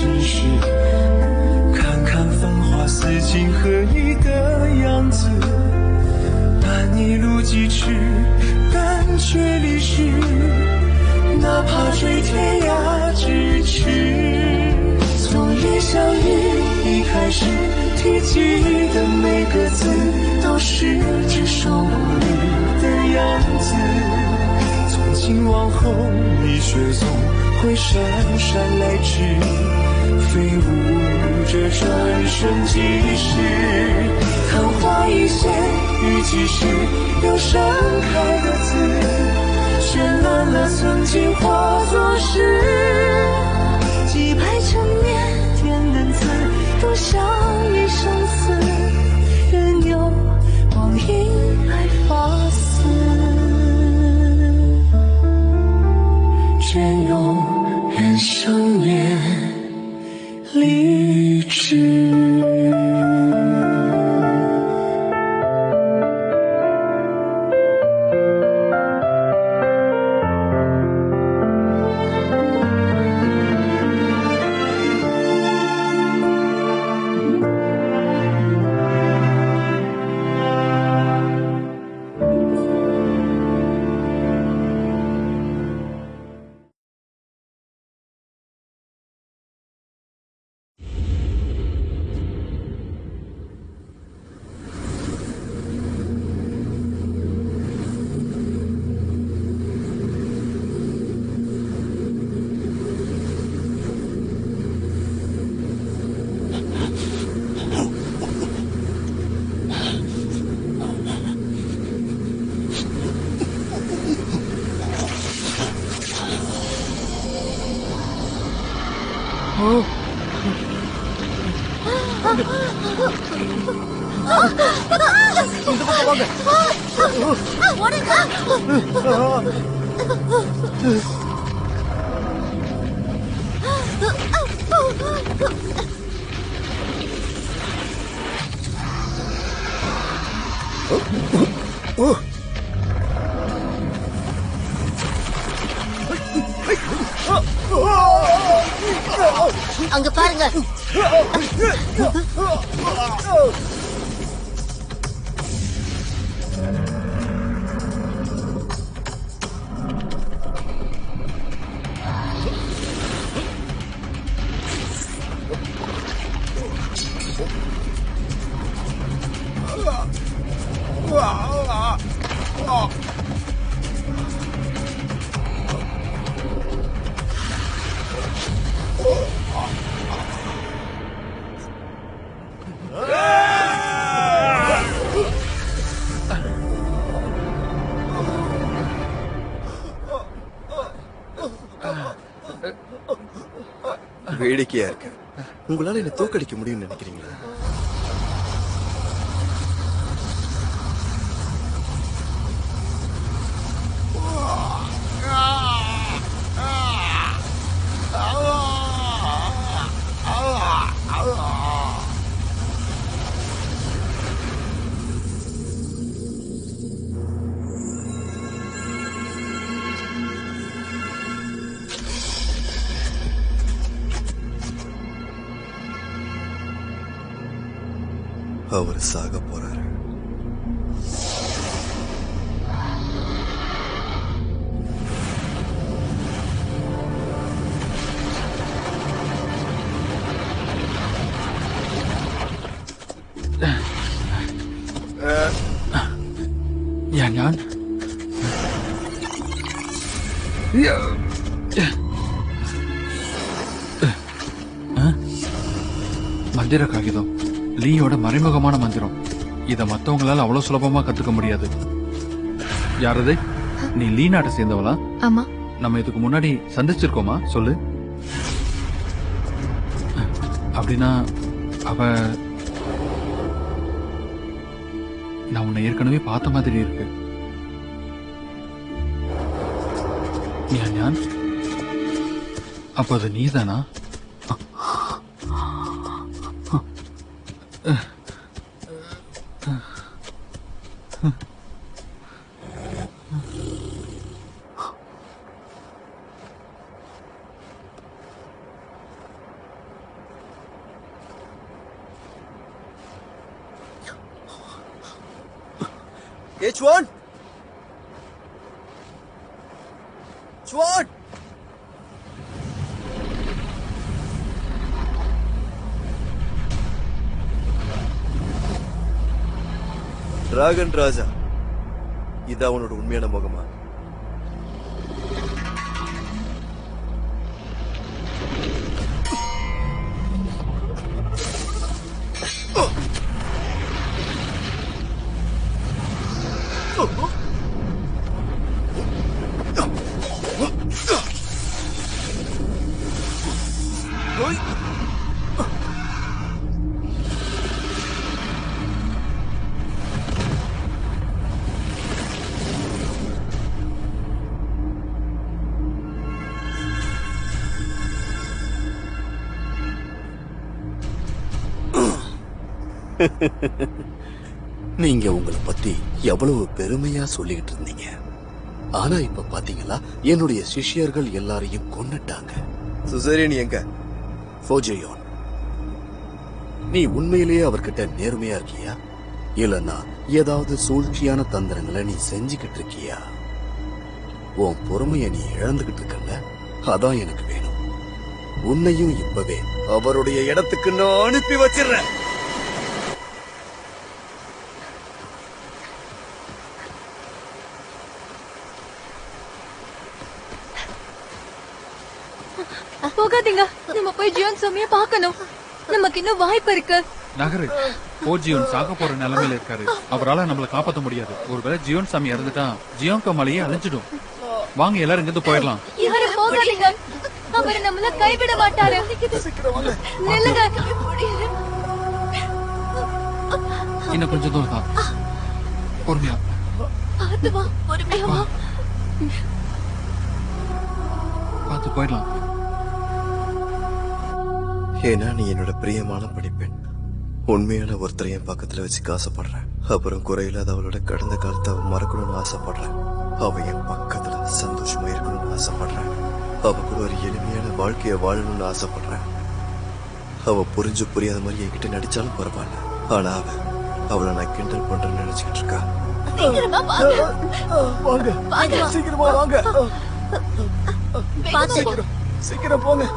真实，看看繁华似锦和你的样子，伴你路几尺，但却离世，哪怕追天涯咫尺。从一相遇一开始，提及的每个字都是只手不离的样子。从今往后，你却总会姗姗来迟，飞舞着转瞬即逝。昙花一现，雨季时又盛开的字，绚烂了曾经化作诗。几百陈年天的字，都像一生死，任由光阴来发丝，隽永人生面励志。你怎么搞的？我的看。அங்க பாருங்க. வேடிக்கையா இருக்கு. உங்களால என்ன தோக்கடிக்க முடியும்னு நினைக்கிறீங்களா? அவர் சாக போறாரு. ഞാൻ மந்திர காகிதம் லீயோட மறைமுகமான மந்திரம். இத மத்தவங்களால அவ்வளவு சுலபமா கத்துக்க முடியாது. யாரது? நீ லீ நாட்டை சேர்ந்தவளா? ஆமா. நம்ம இதுக்கு முன்னாடி சந்திச்சிருக்கோமா? சொல்லு. அப்படின்னா அவ நான் உன்னை ஏற்கனவே பார்த்த மாதிரி இருக்கு. ஞான், அப்ப அது நீதானா? ஏ சுவான், சுவான். டிராகன் ராஜா, இது அவனோட உண்மையான முகமா? நீங்க உங்களை பத்தி எவ்வளவு பெருமையா சொல்லிக்கிட்டு இருந்தீங்க. ஆனா இப்ப பாத்தீங்களா, என்னுடைய சிஷ்யர்கள் எல்லாரையும் கொன்னுட்டாங்க. சுசேரியன் எங்க? ஃபோஜியோன், நீ உண்மையிலேயே அவர்கிட்ட நேர்மையா இருக்கியா, இல்லனா ஏதாவது சூழ்ச்சியான தந்திரங்களை நீ செஞ்சுக்கிட்டு இருக்கியா? உன் பொறுமைய நீ இழந்துகிட்டு இருக்கல, அதான் எனக்கு வேணும். உன்னையும் இப்பவே அவருடைய இடத்துக்கு நான் அனுப்பி வச்சிடுறேன். போகாதீங்க, நம்ம போய் ஜியோன் சாமிய பார்க்கணும். நமக்கு இன்னும் வாய்ப்பு இருக்கு. நகரு. ஜியோன் சாக போற நிலைமையில இருக்காரு. அவரால நம்மள காப்பாத்த முடியாது. ஒருவேளை ஜியோன் சாமி இறந்துட்டா ஜியோன்கா மலையே அழிஞ்சிடும். வாங்க எல்லாரும் இங்கிருந்து போயிடலாம். யாரும் போகாதீங்க, அவர் நம்மள கைவிட மாட்டாரு. நில்லுங்க. இன்னும் கொஞ்சம் தூரம் தான். பொறுமையா பார்த்து வா, பொறுமையா வா. பார்த்து போயிடலாம். ஏன்னா நீ என்னோட பிரியமான படிப்பெண். உண்மையான ஒருத்தரை என் பக்கத்துல வச்சுக்க ஆசைப்படுறேன். அப்புறம் குறையில்லாத அவளோட கடந்த காலத்தை அவ மறக்கணும்னு ஆசைப்படுறேன். அவ என் பக்கத்துல சந்தோஷமா இருக்கணும்னு ஆசைப்படுறேன். அவ கூட ஒரு எளிமையான வாழ்க்கைய வாழணும்னு ஆசைப்படுறேன். அவ புரிஞ்சு புரியாத மாதிரி என்கிட்ட நடிச்சாலும் பரவாயில்ல. ஆனா அவளை நான் கிண்டல் பண்றேன்னு நினைச்சுக்கிட்டு இருக்கா. சீக்கிரமா வாங்க. வாங்க, வாங்க. சீக்கிரமா வாங்க. பாத்து. சீக்கிரம் போங்க.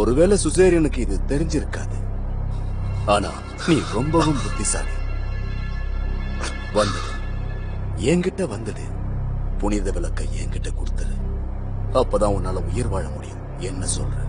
ஒருவேளை சுசேரியனுக்கு இது தெரிஞ்சிருக்காது. ஆனா நீ ரொம்பவும் புத்திசாலி. வந்துடு, என்கிட்ட வந்துடு. புனித விளக்கை என்கிட்ட கொடுத்துரு. அப்பதான் உன்னால உயிர் வாழ முடியும். என்ன சொல்ற?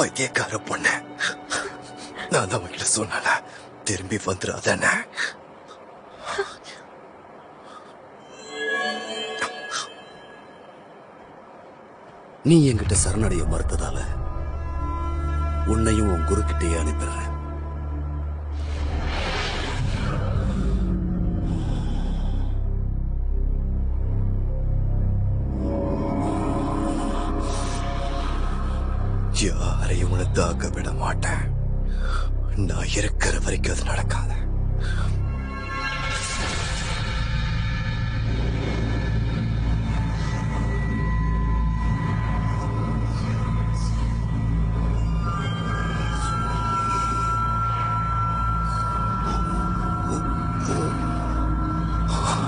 பைத்தியக்கார பொண்ணு. நான் தான் அவங்கிட்ட சொன்ன திரும்பி வந்துடாதானே. நீ என்கிட்ட சரணடைய மறுத்ததால உன்னையும் உன் குரு கிட்டே அனுப்பிடுறேன். யாரையும் உன்னை தாக்க விட மாட்டேன். நான் இருக்கிற வரைக்கும் அது நடக்காது.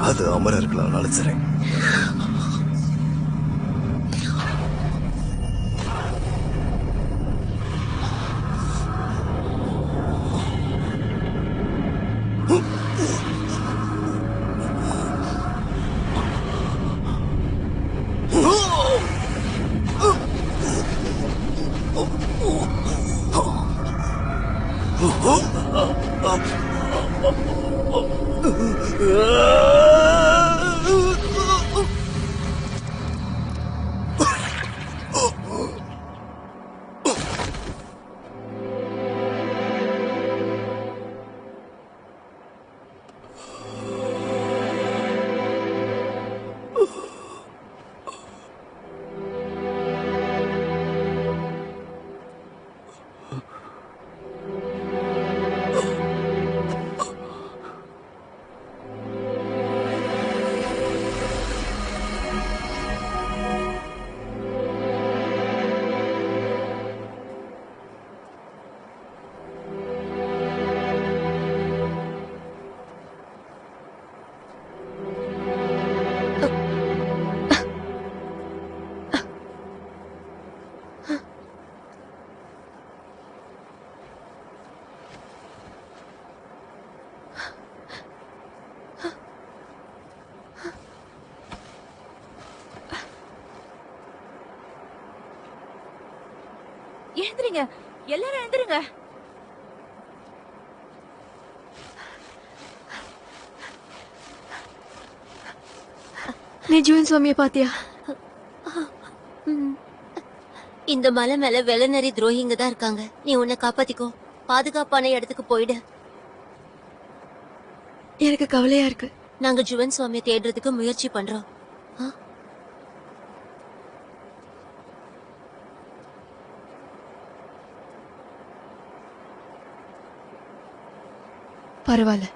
அது அமரர்களானாலும் சரி. எழுந்துருங்க, எல்லாரும் எழுந்துருங்க. நீ ஜீவன் சுவாமியை பாத்தியா? இந்த மலை மேல வெள்ளநரி துரோகிங்க தான் இருக்காங்க. நீ உன்னை காப்பாத்திக்கோ. பாதுகாப்பான இடத்துக்கு போயிடு. எனக்கு கவலையா இருக்கு. நாங்க ஜீவன் சுவாமியை தேடுறதுக்கு முயற்சி பண்றோம். பரவாயில்ல.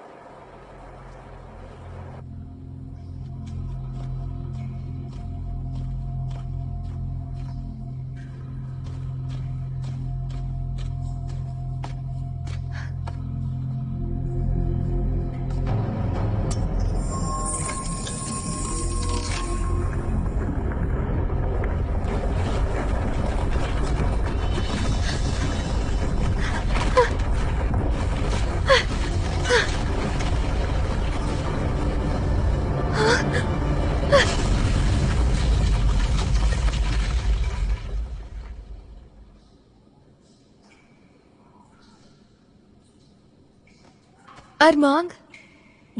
அர்மாங்,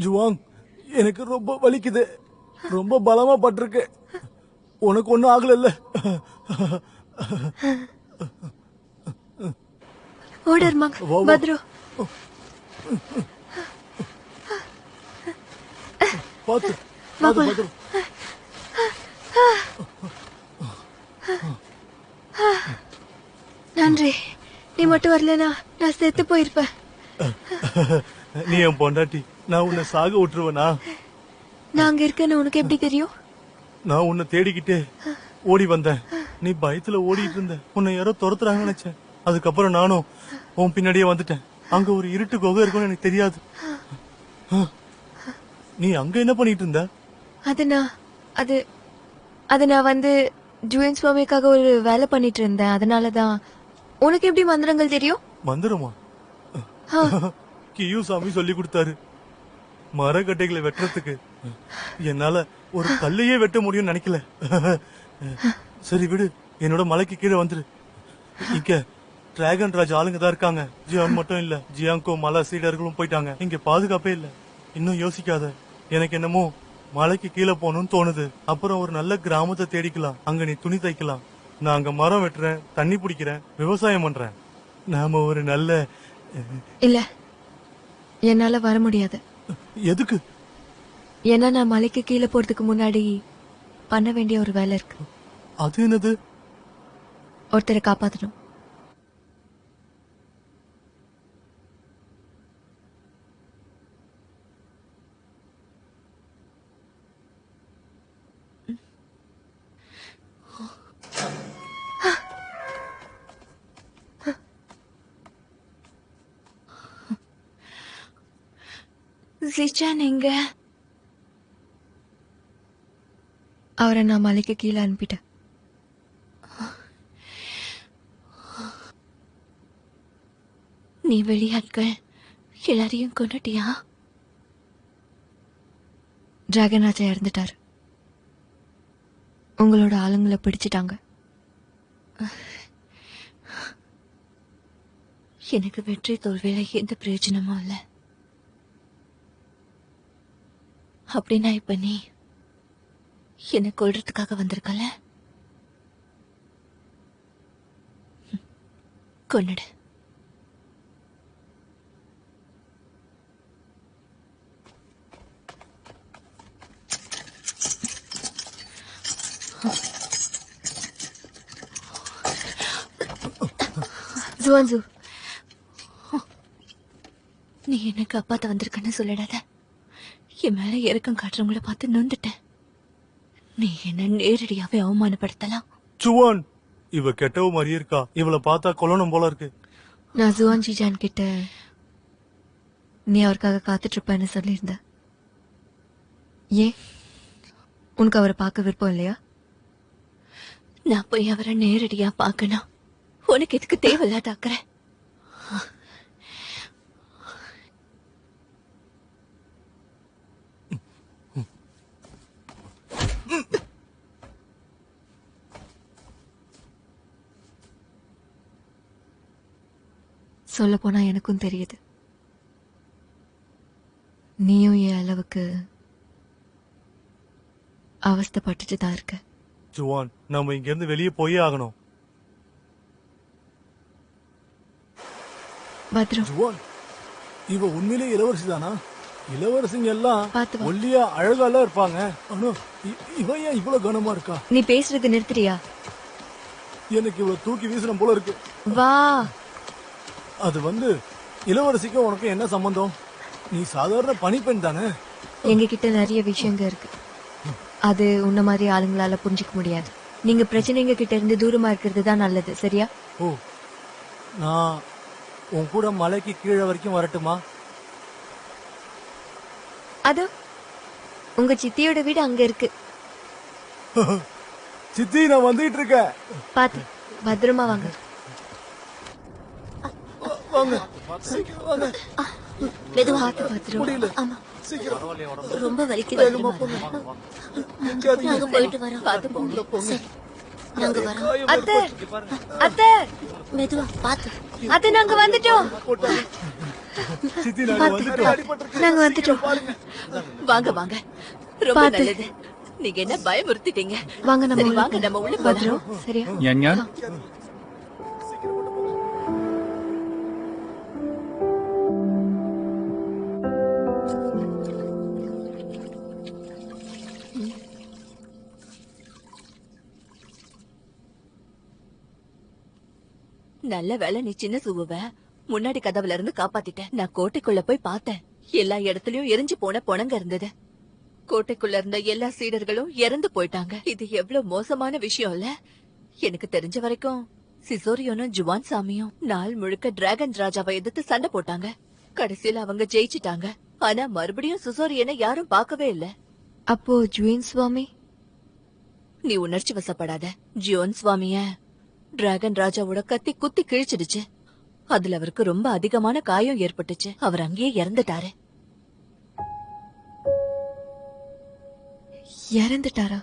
ஜுவாங், எனக்கு ரொம்ப வலிக்குது. ரொம்ப பலமா பட்டிருக்கு. உனக்கு ஒண்ணும் ஆகல? ஓடு அர்மாங். பத்ரு, பாத்து பத்ரு. நன்றி. நீ மட்டும் வரலனா நான் செத்து போயிருப்பேன். நீ என் பொண்டாட்டி. நான் உன்னை சாக விட்டுருவனா? நான் அங்க இருக்கேன்னு உனக்கு எப்படி தெரியும்? நான் உன்னை தேடிக்கிட்டே ஓடி வந்தேன். நீ பயத்துல ஓடிட்டு இருந்த. உன்னை யாரோ துரத்துறாங்கன்னு நினைச்சேன். அதுக்கப்புறம் நானும் உன் பின்னாடியே வந்துட்டேன். அங்க ஒரு இருட்டு குகை இருக்குன்னு எனக்கு தெரியாது. நீ அங்க என்ன பண்ணிட்டு இருந்த? அது நான் வந்து ஜுவன் சுவாமிக்காக ஒரு வேலை பண்ணிட்டு இருந்தேன். அதனாலதான். உனக்கு எப்படி மந்திரங்கள் தெரியும்? மந்திரமா? கியூ சாமி சொல்லி கொடுத்தாரு. மரக்கட்டைகளை வெட்டுறதுக்கு. என்னால ஒரு கல்லையே வெட்ட முடியும்னு நினைக்கல. சரி விடு, என்னோட மலைக்கு கீழே வந்துரு. இங்க டிராகன் ராஜ் ஆளுங்க தான் இருக்காங்க. ஜியான் மட்டும் இல்ல, ஜியாங்கோ மலை சீடர்களும் போயிட்டாங்க. இங்க பாதுகாப்பே இல்ல. இன்னும் யோசிக்காத. எனக்கு என்னமோ மலைக்கு கீழே போகணும்னு தோணுது. அப்புறம் ஒரு நல்ல கிராமத்தை தேடிக்கலாம். அங்க நீ துணி தைக்கலாம். நான் அங்க மரம் வெட்டுறேன், தண்ணி பிடிக்கிறேன், விவசாயம் பண்றேன். நாம ஒரு நல்ல... இல்ல, என்னால வர முடியாது. எதுக்கு? ஏன்னா நான் மலைக்கு கீழே போறதுக்கு முன்னாடி பண்ண வேண்டிய ஒரு வேலை இருக்கு. அது என்னது? ஒருத்தரை காப்பாத்தணும். ஜிச்சான் எங்க? அவரை நான் மலைக்கு கீழே அனுப்பிட்டேன். நீ வெளியாட்கள் எல்லாரையும் கொண்டுட்டியா? டிராகன் ராஜா இறந்துட்டாரு. உங்களோட ஆளுங்களை பிடிச்சிட்டாங்க. எனக்கு வெற்றி தோல்வியில எந்த பிரயோஜனமும் இல்ல. அப்படின்னா இப்ப நீ என்ன கொல்றதுக்காக வந்திருக்கல? கொன்னுடு. ஜுவான்சு, நீ என்ன காப்பாத்த வந்திருக்கன்னு சொல்லிடாத. என் மேல இறக்கம் காட்டுறவங்கள பார்த்து நொந்துட்டேன். நீ என்ன நேரடியாவே அவமானப்படுத்தலாம். சுவான், இவ கெட்டவ மாதிரியே இருக்கா. இவளை பார்த்தா கொல்லணும் போல இருக்கு. நான் ஜுவான் ஜிஜான் கிட்ட நீ அவருக்காக காத்துட்டு இருப்பேன்னு சொல்லியிருந்த. ஏன் உனக்கு அவரை பார்க்க விருப்பம் இல்லையா? நான் போய் அவரை நேரடியா பார்க்கணும். உனக்கு எதுக்கு தேவையில்லாத அக்கறை? சொல்ல போனா எனக்கும் தெரியுது, நீயும் என் அளவுக்கு அவஸ்தைப்பட்டுட்டு தான் இருக்க. ஜுவான், நம்ம இங்க இருந்து வெளியே போயே ஆகணும். பத்ரம், ஜுவான், இவ உண்மையிலே இளவரசி தானா? இளவரசிங்க எல்லாம் பார்த்து வா. ஒல்லியா அழகால இருப்பாங்க. ஆனா இவ ஏன் இவ்வளவு கனமா இருக்கா? நீ பேசுறது நிறுத்துறியா? எனக்கு இவ்வளவு தூக்கி வீசணும் போல இருக்கு. வா. அது இளவரசிக்கும் உனக்கு என்ன சம்பந்தம்? நீ சாதாரண பணிப்பெண் தானே? எங்க கிட்ட நிறைய விஷயங்க இருக்கு. அது உன்ன மாதிரி ஆளுங்களால புரிஞ்சுக்க முடியாது. நீங்க பிரச்சனைங்க கிட்ட இருந்து தூரமா இருக்கிறது தான் நல்லது, சரியா? ஓ, நான் உன் கூட மலைக்கு கீழே வரைக்கும் வரட்டுமா? அது உங்க சித்தியோட வீடு அங்க இருக்கு. சித்தி, நான் வந்துட்டு இருக்கேன். பாத்து பத்திரமா வாங்க. வாங்க, சீக்கிரம் வாங்க. மெதுவா. பாத்து பத்திரம். முடியல. ஆமா, சீக்கிரம் ரொம்ப வலிக்குது. வேகமா போங்க. நிக்காதீங்க. நாங்க போயிட்டு வரோம். பார்த்து போங்க. சரி, நாங்க வரோம். அத்தை, அத்தை, மெதுவா பாத்து. அத்தை, நாங்க வந்துட்டோம். சித்தி, நாங்க வந்துட்டோம். நாங்க வந்துட்டோம். வாங்க வாங்க, ரொம்ப பாத்து. நல்லது. நீங்க என்ன பயமுறுத்திட்டீங்க. வாங்க, நம்ம சரி, உள்ள வாங்க, நம்ம உள்ள போலாம். போலாம். பத்திரம், சரியா? ஞான் ஞான், நல்ல வேலை நீ சின்ன சுவுவ முன்னாடி கதவுல இருந்து காப்பாத்திட்ட. நான் கோட்டைக்குள்ள போய் பார்த்தேன். எல்லா இடத்துலயும் எரிஞ்சு போன பொணங்க இருந்தது. கோட்டைக்குள்ள இருந்த எல்லா சீடர்களும் இறந்து போயிட்டாங்க. இது எவ்வளவு மோசமான விஷயம் இல்ல? எனக்கு தெரிஞ்ச வரைக்கும் சிசோரியோனும் ஜுவான் சாமியும் நாள் முழுக்க டிராகன் ராஜாவை எதிர்த்து சண்டை போட்டாங்க. கடைசியில அவங்க ஜெயிச்சிட்டாங்க. ஆனா மறுபடியும் சிசோரியனை யாரும் பார்க்கவே இல்ல. அப்போ ஜுவேன் சுவாமி? நீ உணர்ச்சி வசப்படாத. ஜியோன் சுவாமிய டிராகன் ராஜாவோட கத்தி குத்தி கிழிச்சிடுச்சு. அதுல அவருக்கு ரொம்ப அதிகமான காயம் ஏற்பட்டுச்சு. அவர் அங்கேயே இறந்துட்டாரு. இறந்துட்டாரா?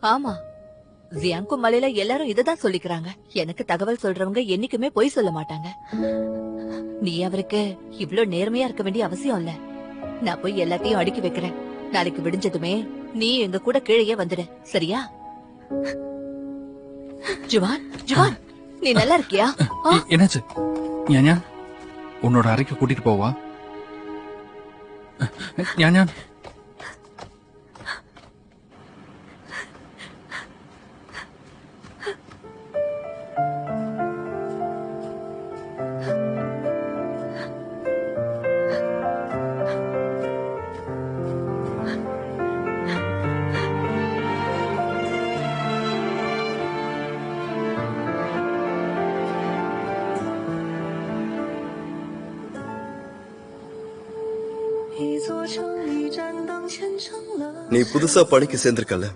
ஆமா, ஜியாங்கோ மலையில எல்லாரும் இததான் சொல்லிக்கிறாங்க. எனக்கு தகவல் சொல்றவங்க என்னைக்குமே பொய் சொல்ல மாட்டாங்க. நீ அவருக்கு இவ்ளோ நேர்மையா இருக்க வேண்டிய அவசியம் இல்ல. நான் போய் எல்லாத்தையும் அடுக்கி வைக்கிறேன். நாளைக்கு விடிஞ்சதுமே நீ எங்க கூட கீழே வந்துடு, சரியா? ஜுவான், ஜுவான், நீ நல்லா இருக்கியா? என்னாச்சு? ஞாஞா உன்னோட அறைக்கு கூட்டிட்டு போவா? ஞாஞா நீ புதுசா பணிக்கு சேர்ந்திருக்கல,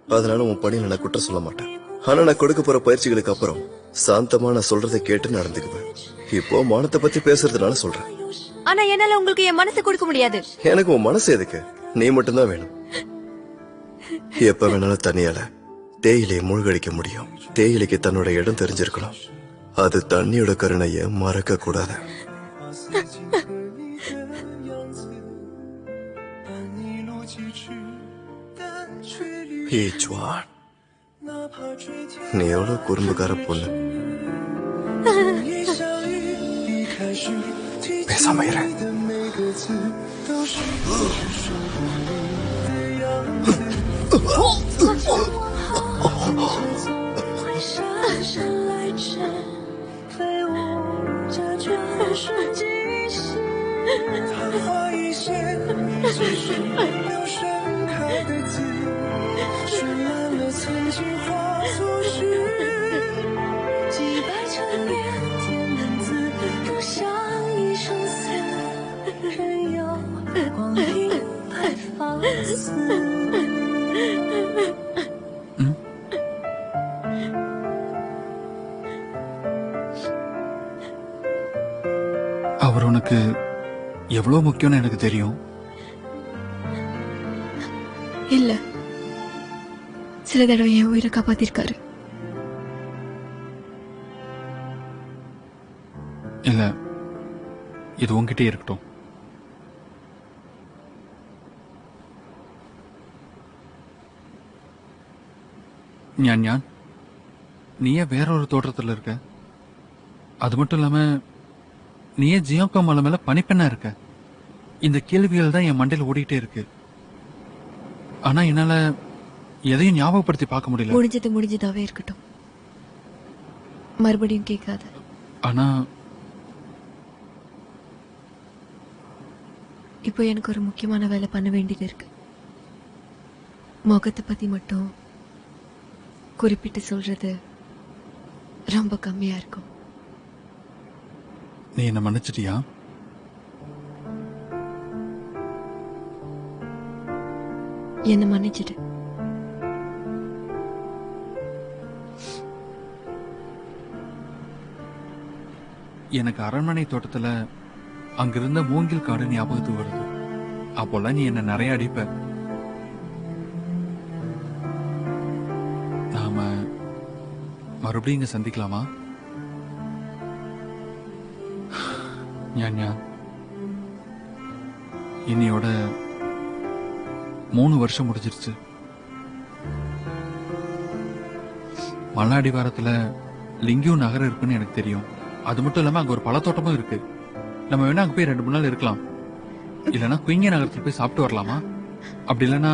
அதனால உன் பணியில நான் குற்றம் சொல்ல மாட்டேன். ஆனா நான் கொடுக்க போற பயிற்சிகளுக்கு அப்புறம் சாந்தமா நான் சொல்றதை கேட்டு நடந்துக்குவேன். இப்போ மானத்தை பத்தி பேசுறதுனால சொல்றேன். ஆனா என்னால உங்களுக்கு என் மனசை கொடுக்க முடியாது. எனக்கு உன் மனசு எதுக்கு? நீ மட்டும்தான் வேணும். எப்ப வேணாலும் தண்ணியால தேயிலையை மூழ்கடிக்க முடியும். தேயிலைக்கு தன்னோட இடம் தெரிஞ்சிருக்கணும். அது தண்ணியோட கருணைய மறக்க கூடாது. நீ எவ்வளவு குறும்புக்கார பொண்ணு. பேசாம இரு. அவர் உனக்கு எவ்வளவு முக்கியம்னு எனக்கு தெரியும். இல்ல, சில தடவை என் உயிரை காப்பாத்திருக்காரு. இல்ல, இது உன்கிட்டே இருக்கட்டும். ஞான், நீயே வேற ஒரு தோற்றத்துல இருக்க. அது மட்டும் இல்லாம நீயே ஜியோங்கோ மலை மேல பனிப்பெண்ணா இருக்க. இந்த கேள்விகள் தான் என் மண்டையில ஓடிட்டே இருக்கு. ஆனா என்னால எதையும் ஞாபகப்படுத்தி பார்க்க முடியல. முடிஞ்சதாவே இருக்கட்டும், மறுபடியும் கேட்காத. ஆனா இப்போ எனக்கு ஒரு முக்கியமான வேலை பண்ண வேண்டியது இருக்கு. முகத்தை பத்தி மட்டும் குறிப்பிட்டு சொல்றது ரொம்ப கம்மியா இருக்கும். நீ என்ன மன்னிச்சிட்டியா? என்ன மன்னிச்சிட்டு. எனக்கு அரண்மனை தோட்டத்துல அங்கிருந்த மூங்கில் காடு ஞாபகத்துக்கு வருது. அப்போல்லாம் நீ என்ன நிறைய அடிப்ப. நாம மறுபடியும் இங்க சந்திக்கலாமா? ஞான், இன்னையோட 3 வருஷம் முடிஞ்சிருச்சு. மலை அடிவாரத்துல லிங்கியூ நகரம் இருக்குன்னு எனக்கு தெரியும். அது மட்டும் இல்லாம அங்க ஒரு பழத்தோட்டமும் இருக்கு. நம்ம வேணா அங்க போய் 2-3 நாள் இருக்கலாம். இல்லனா குயிங்க நகரத்துல போய் சாப்பிட்டு வரலாமா? அப்படி இல்லனா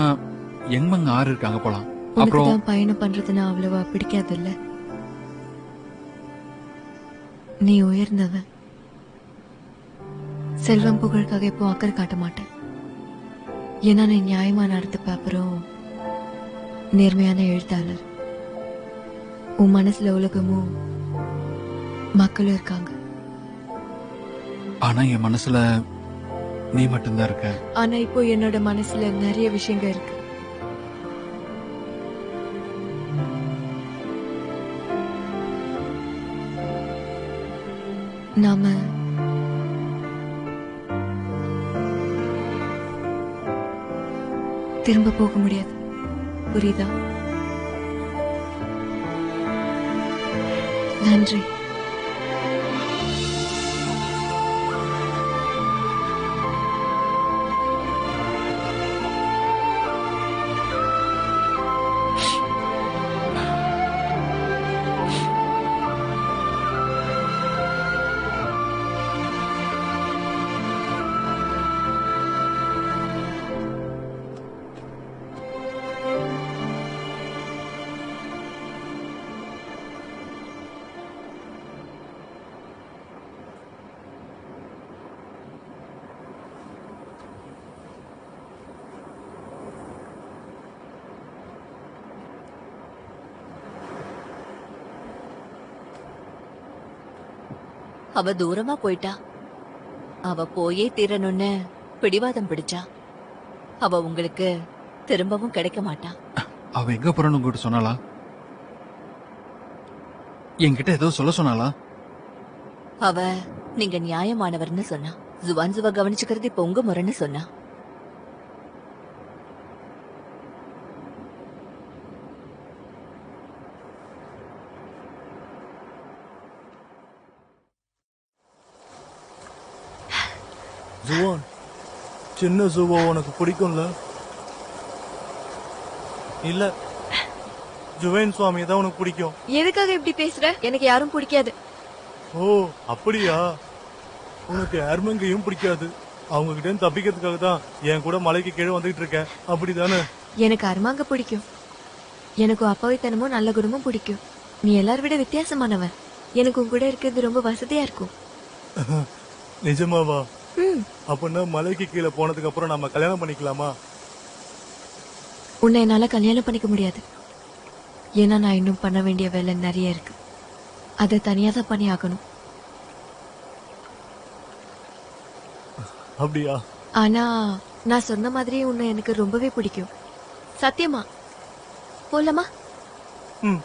யங்மங் ஆறு இருக்கு, அங்க போலாம். அப்புறம் பயணம் பண்றதுன்னா அவ்வளவா பிடிக்காது இல்ல? நீ உயர்ந்தவன். செல்வம் புகழுக்காக இப்போ அக்கறை காட்ட மாட்டேன். ஏன்னா நீ நியாயமா நடந்துப்ப. அப்புறம் நேர்மையான எழுத்தாளர். உன் மனசுல உலகமும் மக்களும் இருக்காங்க. ஆனா என் மனசுல நீ மட்டும்தான் இருக்க. ஆனா இப்போ என்னோட மனசுல நிறைய விஷயங்கள் இருக்கு. நாம திரும்ப போக முடியாது, புரியுதா? நன்றி. அவ தூரமா போயிட்டா. அவ போயே தீரணும்னு பிடிவாதம் பிடிச்சா. அவ உங்களுக்கு திரும்பவும் கிடைக்க மாட்டா. அவ எங்க போறன்னு உங்ககிட்ட சொன்னாளா? என்கிட்ட ஏதோ சொல்ல சொன்னாளா? அவ நீங்க நியாயமானவர்னு சொன்னா. ஜுவான்சுவ கவனிச்சுக்கிறது இப்ப உங்க முறைன்னு சொன்னா. ஜுவான், சின்ன ஜுவா உனக்கு பிடிக்கும்ல? இல்ல, ஜுவேன் சுவாமி தான் உனக்கு பிடிக்கும். எதுக்காக இப்படி பேசுற? எனக்கு யாரும் பிடிக்காது. ஓ அப்படியா? உனக்கு ஏர்மங்கையும் பிடிக்காது. அவங்க கிட்ட இருந்து தப்பிக்கிறதுக்காக தான் என் கூட மலைக்கு கீழே வந்துகிட்டு இருக்க, அப்படிதானே? எனக்கு அருமாங்க பிடிக்கும். எனக்கு அப்பாவித்தனமும் நல்ல குணமும் பிடிக்கும். நீ எல்லார விட வித்தியாசமானவன். எனக்கு உன் கூட இருக்கிறது ரொம்ப வசதியா இருக்கும். நிஜமாவா? அப்படின்னா மலைக்கு கீழே போனதுக்கு அப்புறம் நம்ம கல்யாணம் பண்ணிக்கலாமா? உன்னை என்னால கல்யாணம் பண்ணிக்க முடியாது. ஏன்னா நான் இன்னும் பண்ண வேண்டிய வேலை நிறைய இருக்கு. அதை தனியா தான் பண்ணி ஆகணும். அப்படியா? ஆனா நான் சொன்ன மாதிரி உன்னை எனக்கு ரொம்பவே பிடிக்கும். சத்தியமா. போலாமா? ம்.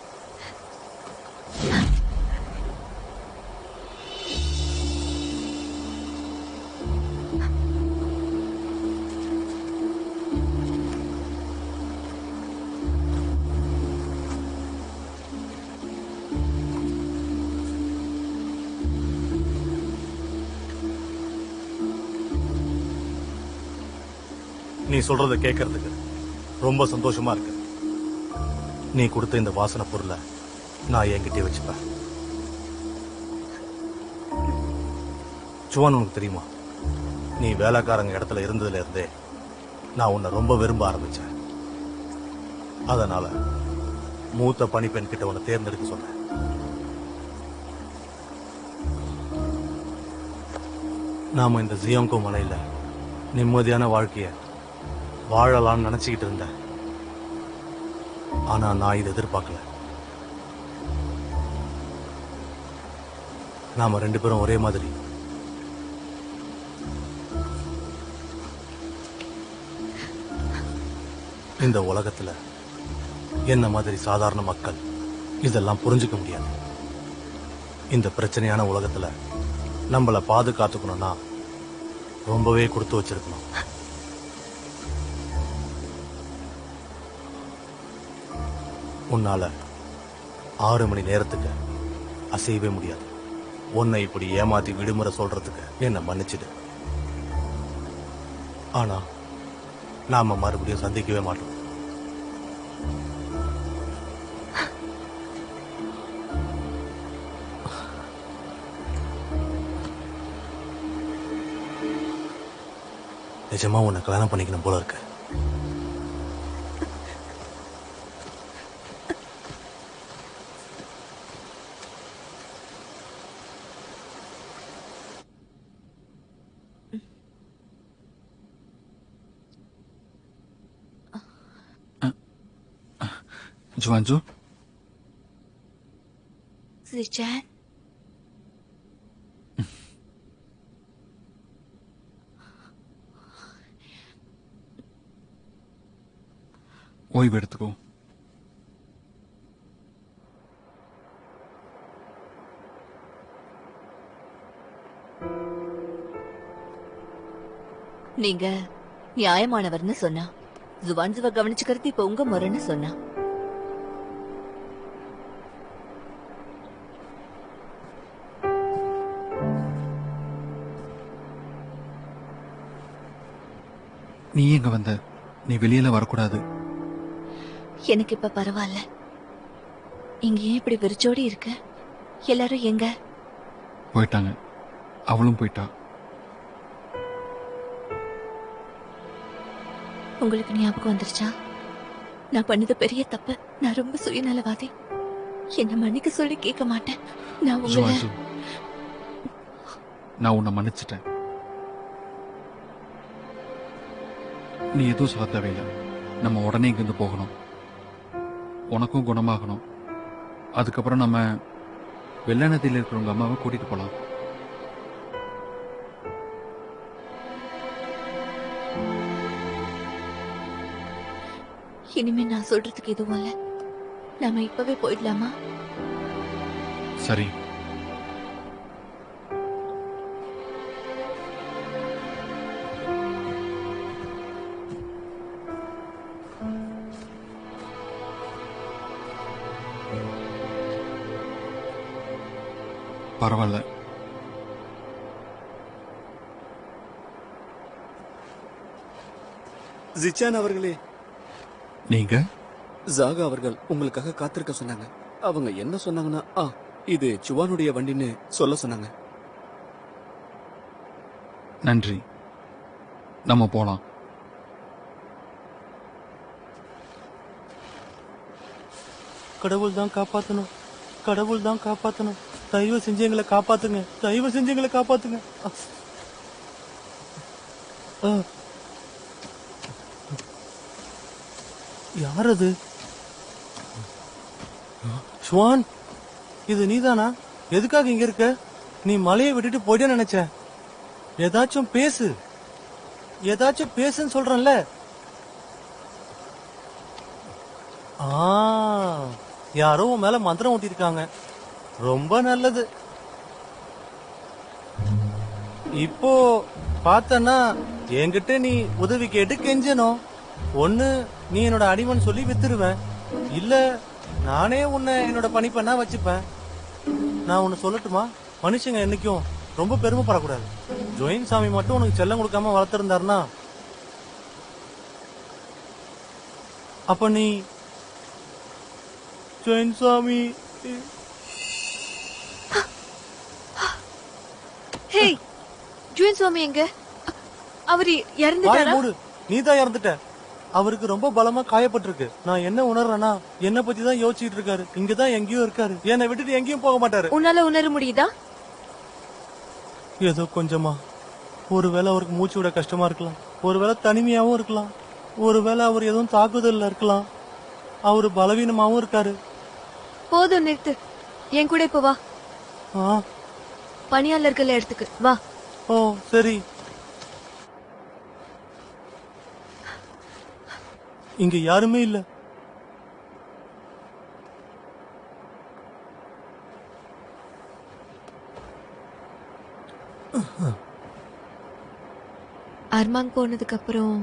நீ சொல்றத கேட்கறதுக்கு ரொம்ப சந்தோஷமா இருக்கு. நீ கொடுத்த இந்த வாசனை பொருளை நான் என்கிட்டயே வச்சுப்பேன். சுவான், உனக்கு தெரியுமா, நீ வேலைக்காரங்க இடத்துல இருந்ததுல இருந்தே நான் உன்னை ரொம்ப விரும்ப ஆரம்பிச்சேன். அதனால மூத்த பணிப்பெண் கிட்ட உன்னை தேர்ந்தெடுக்க சொன்னேன். நாம இந்த ஜியோங்கோ மலையில நிம்மதியான வாழ்க்கைய வாழலாம்னு நினைச்சுக்கிட்டு இருந்தேன். ஆனா நான் இதை எதிர்பார்க்கல. நாம ரெண்டு பேரும் ஒரே மாதிரி இந்த உலகத்துல என்ன மாதிரி சாதாரண மக்கள் இதெல்லாம் புரிஞ்சுக்க முடியாது. இந்த பிரச்சனையான உலகத்துல நம்மள பாதுகாத்துக்கணும்னா ரொம்பவே கொடுத்து வச்சிருக்கணும். உன்னால 6 மணி நேரத்துக்கு அசையவே முடியாது. உன்னை இப்படி ஏமாத்தி விடுமுறை சொல்றதுக்கு என்ன மன்னிச்சிடு. ஆனா நாம மறுபடியும் சந்திக்கவே மாட்டோம். நிஜமா உன்னை கல்யாணம் பண்ணிக்கணும் போல இருக்கு. ஜுவான்சு, சிச்சான், ஓய்வு எடுத்துக்கோ. நீங்க நியாயமானவர்னு சொன்னா. ஜுவான்சுவ கவனிச்சுக்கிறது இப்ப உங்க முறைன்னு சொன்னா. நீ எங்க வந்த? நீ வெளியில வரக்கூடாது. எனக்கு இப்ப பரவாயில்ல. இங்க ஏன் இப்படி வெறிச்சோடி இருக்க? எல்லாரும் எங்க? போயிட்டாங்க. அவளும் போயிட்டா. உங்களுக்கு ஞாபகம் வந்துருச்சா? நான் பண்ணது பெரிய தப்பு. நான் ரொம்ப சுயநலவாதி. என்ன மன்னிக்க சொல்லி கேட்க மாட்டேன். நான் உங்களை ஜுவான்சு, நான் உன்னை மன்னிச்சிட்டேன். நீ எதுவும் சொல்ல தேவையில்லை. நம்ம உடனே இங்கிருந்து போகணும். உனக்கும் குணமாகணும். அதுக்கப்புறம் நம்ம வெள்ள நதியில் இருக்கிறவங்க அம்மாவை கூட்டிட்டு போலாம். இனிமே நான் சொல்றதுக்கு எதுவும் இல்ல. நாம இப்பவே போயிடலாமா? சரி. பரவாயில்ல. ஜிச்சான் அவர்களே, நீங்க ஜாகா அவர்கள் உங்களுக்காக காத்திருக்க சொன்னாங்க. அவங்க என்ன சொன்னாங்கன்னா, இது சுவானுடைய வண்டின்னு சொல்ல சொன்னாங்க. நன்றி. நம்ம போலாம். கடவுள் தான் காப்பாத்தணும், கடவுள் தான் காப்பாத்தணும். தயவு செஞ்சு எங்களை காப்பாத்துங்க, தயவு செஞ்சு எங்களை காப்பாத்துங்க. யார் அது? ஸ்வான், இது நீதானா? எதுக்காக இங்க இருக்க? நீ மலையை விட்டுட்டு போயிட்டே நினைச்ச. ஏதாச்சும் பேசு, ஏதாச்சும் பேசுன்னு சொல்றேன்ல. யாரோ உன் மேல மந்திரம் ஊட்டிருக்காங்க. ரொம்ப நல்லது. இப்போ பார்த்தனா என்கிட்ட நீ உதவி கேட்டு கெஞ்சணும். ஒண்ணு நீ என்னோட அடிமன் சொல்லி வித்துருவேன், இல்ல நானே உன்னை என்னோட பணிப்பெண்ணா வச்சுப்பேன். நான் உன்னை சொல்லட்டுமா? மனுஷங்க என்னைக்கும் ரொம்ப பெருமைப்படக்கூடாது. ஜோயின் சாமி மட்டும் உனக்கு செல்லம் கொடுக்காம வளர்த்திருந்தாருன்னா, அப்ப நீ ஜோயின் சாமி. ஹே, ஜுவன் சுவாமி எங்க? அவர் வாய இறந்துட்டாரா? மூடு, நீதான் இறந்துட்ட. அவருக்கு ரொம்ப பலமா காயப்பட்டிருக்கு. நான் என்ன உணர்றேன்னா, என்ன பத்தி தான் யோசிச்சுட்டு இருக்காரு. இங்கதான் எங்கேயோ இருக்காரு. என்னை விட்டுட்டு எங்கேயும் போக மாட்டாரு. உன்னால உணர முடியுதா? ஏதோ கொஞ்சமா. ஒருவேளை அவருக்கு மூச்சு விட கஷ்டமா இருக்கலாம், ஒருவேளை தனிமையாவும் இருக்கலாம், ஒருவேளை அவர் எதுவும் தாக்குதல்ல இருக்கலாம். அவரு பலவீனமாவும் இருக்காரு. போதும், நிறுத்து. என் கூட இப்ப வா. ஆ, பணியாளர்கள் இடத்துக்கு வா. ஓ சரி. இங்க யாருமே இல்ல. அர்மாங் போனதுக்கு அப்புறம்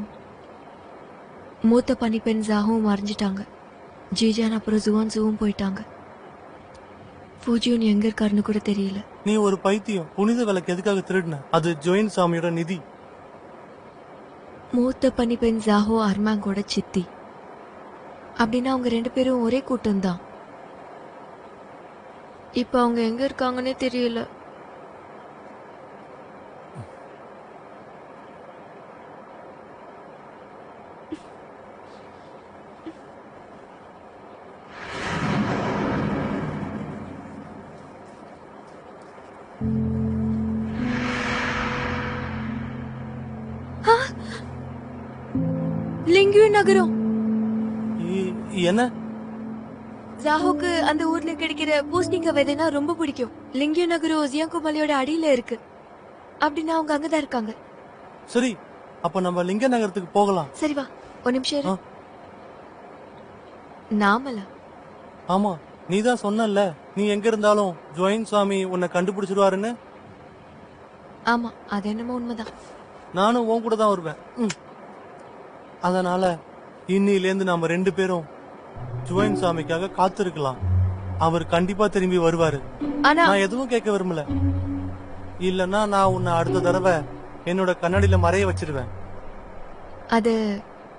மூத்த பனிப்பெண் ஜாகவும் மறைஞ்சிட்டாங்க. ஜீஜான் அப்புறம் ஜுவான்சுவும் போயிட்டாங்க. பூஜியோன் எங்க இருக்காருன்னு கூட தெரியல. நீ ஒரு பைத்தியம். புனித விளக்கு எதுக்காக திருடின? அது ஜோயின் சாமியோட நிதி. மூத்த பனிப்பெண் ஜாஹோ அர்மாங்கோட சித்தி. அப்படின்னா அவங்க 2 பேரும் ஒரே கூட்டம் தான். இப்ப அவங்க எங்க இருக்காங்கன்னே தெரியல. லிங்கு நகரம். என்ன? ஜாஹோக்கு அந்த ஊர்ல கிடைக்கிற பூசணிக்காய் விதைனா ரொம்ப பிடிக்கும். லிங்கு நகரம் ஜியாங்கோ மலையோட அடியில இருக்கு. அப்படின்னா அவங்க அங்கதான் இருக்காங்க. சரி, அப்ப நம்ம லிங்க நகரத்துக்கு போகலாம். சரி வா, ஒரு நிமிஷம் இரு. நாமலா? ஆமா, நீதான் சொன்னல, நீ எங்க இருந்தாலும் ஜோயின் சாமி உன்னை கண்டுபிடிச்சிருவாருன்னு. ஆமா, அது என்னமோ உண்மைதான். நானும் உன் கூட தான் வருவேன். அதனால இன்னிலேந்து நாம 2 பேரும் ஜோயின் சாமிக்காக காத்திருக்கலாம். அவர் கண்டிப்பா திரும்பி வருவாரு. ஆனா நான் எதுவும் கேட்க விரும்பல. இல்லன்னா நான் உன்னை அடுத்த தடவை என்னோட கண்ணாடியில மறைய வச்சிருவேன். அது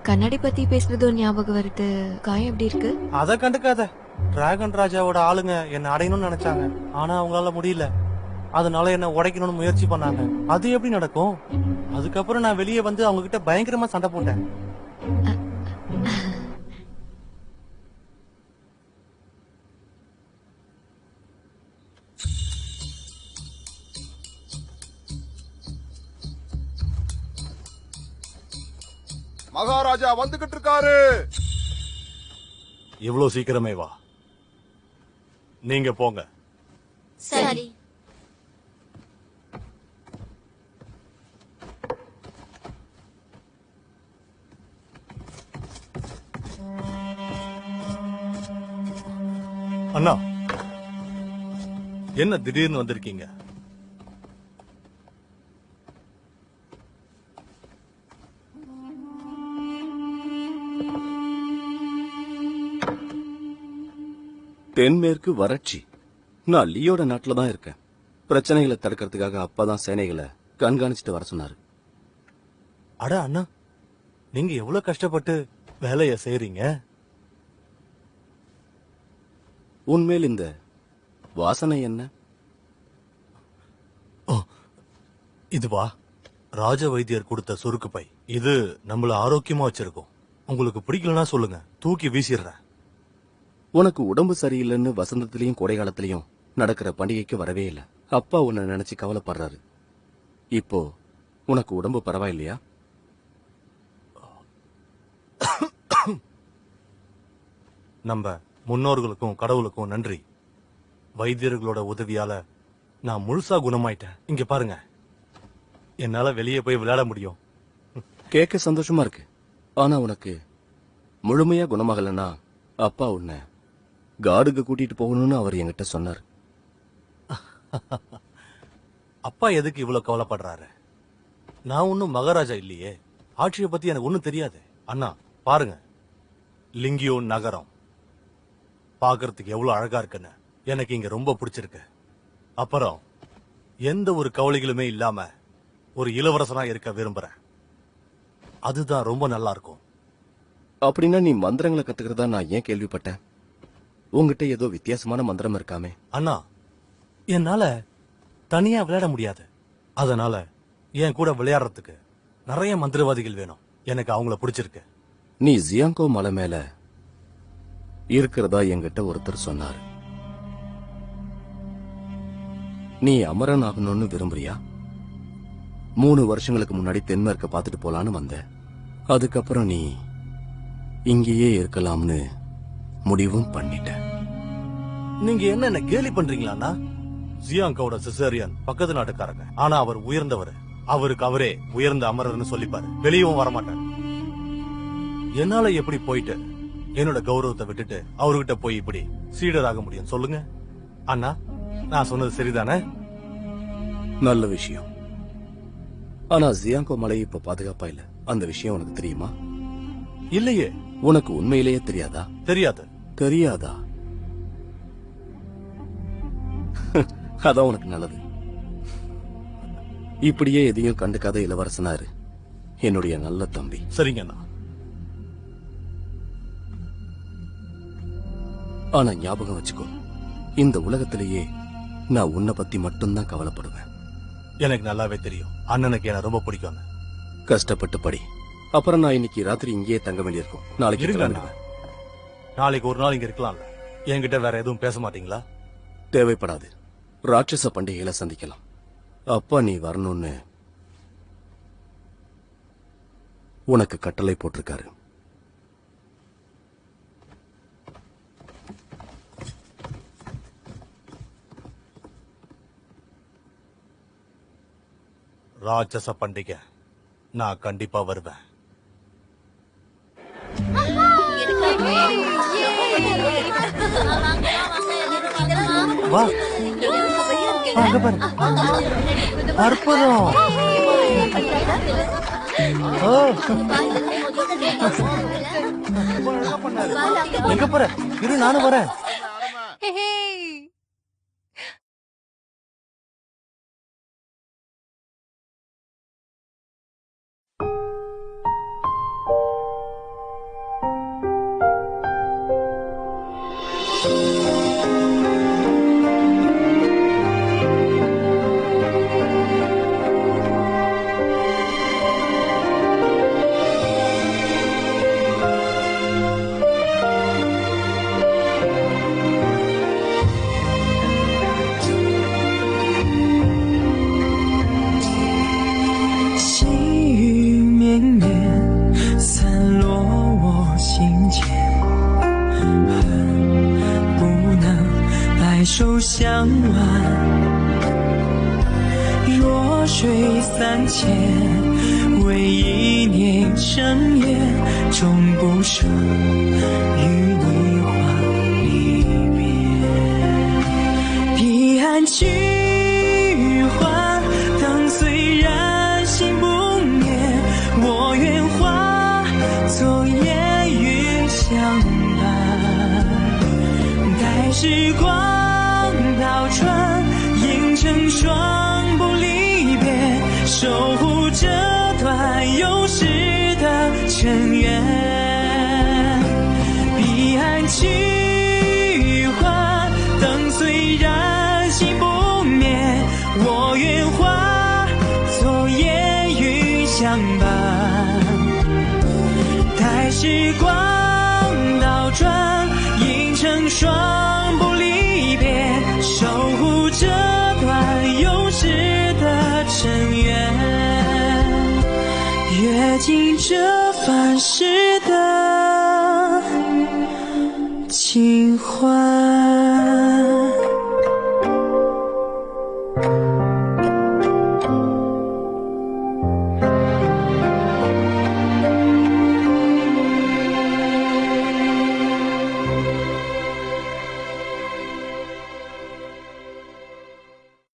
கண்ணாடி பத்தி பேசுனதும் ஞாபகம் வருது. காயம் எப்படி இருக்கு? அத கண்டுக்காத. டிராகன் ராஜாவோட ஆளுங்க என்ன அடையணும்னு நினைச்சாங்க. ஆனா அவங்களால முடியல. அதனால என்ன உடைக்கணும்னு முயற்சி பண்ணாங்க. அது எப்படி நடக்கும்? அதுக்கப்புறம் நான் வெளியே வந்து அவங்க கிட்ட பயங்கரமா சண்டை போட்டேன். மகாராஜா வந்துகிட்டு இருக்காரு. இவ்வளவு சீக்கிரமே வா. நீங்க போங்க. சரி. அண்ணா, என்ன திடீர்னு வந்திருக்கீங்க? தென்மேற்கு வறட்சி. நான் லியோட நாட்டுல தான் இருக்கேன். பிரச்சனைகளை தடுக்கிறதுக்காக அப்பதான் சேனைகளை கண்காணிச்சுட்டு வர சொன்னாரு. அட அண்ணா, நீங்க எவ்வளவு கஷ்டப்பட்டு வேலைய செய்றீங்க. உண்மையில் இந்த வாசனை என்ன? இதுவா ராஜ வைத்தியர் கொடுத்த சுருக்கு பை. இது நம்மள ஆரோக்கியமா வச்சிருக்கோம். உங்களுக்கு பிடிக்கலன்னா சொல்லுங்க, தூக்கி வீசிடுறேன். உனக்கு உடம்பு சரியில்லைன்னு வசந்தத்திலயும் கோடை காலத்திலயும் நடக்கிற பண்டிகைக்கு வரவே இல்லை. அப்பா உன்னை நினைச்சு கவலைப்படுறாரு. இப்போ உனக்கு உடம்பு பரவாயில்லையா? நம்ம முன்னோர்களுக்கும் கடவுளுக்கும் நன்றி. வைத்தியர்களோட உதவியால நான் முழுசா குணமாயிட்டேன். இங்க பாருங்க, என்னால வெளியே போய் விளையாட முடியும். கேட்க சந்தோஷமா இருக்கு. ஆனா உனக்கு முழுமையா குணமாகலன்னா அப்பா உன்னை காடுக்கு கூட்டிட்டு போகணும்னு அவர் என்கிட்ட சொன்னார். அப்பா எதுக்கு இவ்வளவு கவலைப்படுறாரு? நான் ஒன்னும் மகாராஜா இல்லையே. ஆட்சியை பத்தி எனக்கு ஒண்ணும் தெரியாது. அண்ணா பாருங்க, லிங்கியோ நகரம் பாக்குறதுக்கு எவ்வளவு அழகா இருக்குன்னு எனக்கு இங்க ரொம்ப பிடிச்சிருக்கு. அப்புறம் எந்த ஒரு கவலைகளுமே இல்லாம ஒரு இளவரசனா இருக்க விரும்புறேன். அதுதான் ரொம்ப நல்லா இருக்கும். அப்படின்னா நீ மந்திரங்களை கத்துக்கிறதா நான் ஏன் கேள்விப்பட்டேன். உங்ககிட்ட ஏதோ வித்தியாசமான மந்திரம் இருக்காமே. அண்ணா, என்னால தனியா விளையாட முடியாது. அதனால என் கூட விளையாடுறதுக்கு நிறைய மந்திரவாதிகள் வேணும். எனக்கு அவங்கள பிடிச்சிருக்கு. நீ ஜியாங்கோ மலை மேல இருக்கிறதா என்கிட்ட ஒருத்தர் சொன்னாரு. நீ அமரன் ஆகணும்னு விரும்புறியா? 3 வருஷங்களுக்கு முன்னாடி தென்மேற்க பார்த்துட்டு போலான்னு வந்த. அதுக்கப்புறம் நீ இங்கேயே இருக்கலாம்னு முடிவும் பண்ணிட்ட. நீங்க என்ன கேலி பண்றீங்களா? ஜியாங்கோட சிசேரியன் பக்கத்து நாட்டுக்காரங்க. ஆனா அவர் உயர்ந்தவர். அவருக்கு அவரே உயர்ந்த அமரர்னு சொல்லிப்பாரு. வெளியவும் வரமாட்டார். என்னால எப்படி போயிட்டு என்னோட கௌரவத்தை விட்டுட்டு அவர்கிட்ட போய் இப்படி சீடராக முடியும் சொல்லுங்க? அண்ணா, நான் சொன்னது சரிதானே? நல்ல விஷயம். ஆனா ஜியாங்கோ மலை இப்ப பாதுகாப்பா இல்ல. அந்த விஷயம் உனக்கு தெரியுமா? இல்லையே. உனக்கு உண்மையிலேயே தெரியாதா? தெரியாது. தெரியாதா? அதான் உனக்கு நல்லது. இப்படியே எதையும் கண்டுக்காத இளவரசனாரு என்னுடைய நல்ல தம்பி. சரிங்கண்ணா. ஆனா ஞாபகம் வச்சுக்கோ, இந்த உலகத்திலேயே நான் உன்னை பத்தி மட்டும்தான் கவலைப்படுவேன். எனக்கு நல்லாவே தெரியும் அண்ணனுக்கு என்ன ரொம்ப பிடிக்கும். கஷ்டப்பட்டு படி. அப்புறம் நான் இன்னைக்கு ராத்திரி இங்கேயே தங்க வேண்டியிருக்கும். நாளைக்கு கிளம்பிடுவேன். நாளைக்கு ஒரு நாள் இங்க இருக்கலாம்ல. என்கிட்ட வேற எதுவும் பேச மாட்டீங்களா? தேவைப்படாது. ராட்சச பண்டிகைகளை சந்திக்கலாம். அப்பா நீ வரணும்னு உனக்கு கட்டளை போட்டிருக்காரு. ராட்சச பண்டிகை நான் கண்டிப்பா வருவேன். வா, அங்க பாரு. அற்புதம். எங்க போற? இரு, நானும் வரேன். 白首相挽。弱水三千，为一念成烟，终不舍与你话离别。彼岸菊花，灯虽然心不灭，我愿化作烟雨相伴。待时光倒转，映成双不离别，守护这段有时的尘缘。彼岸菊花，灯虽然心不灭，我愿化作烟雨相伴。待时光倒转，映成双不离别，守护这段有时的尘缘。阅尽这凡世的情怀。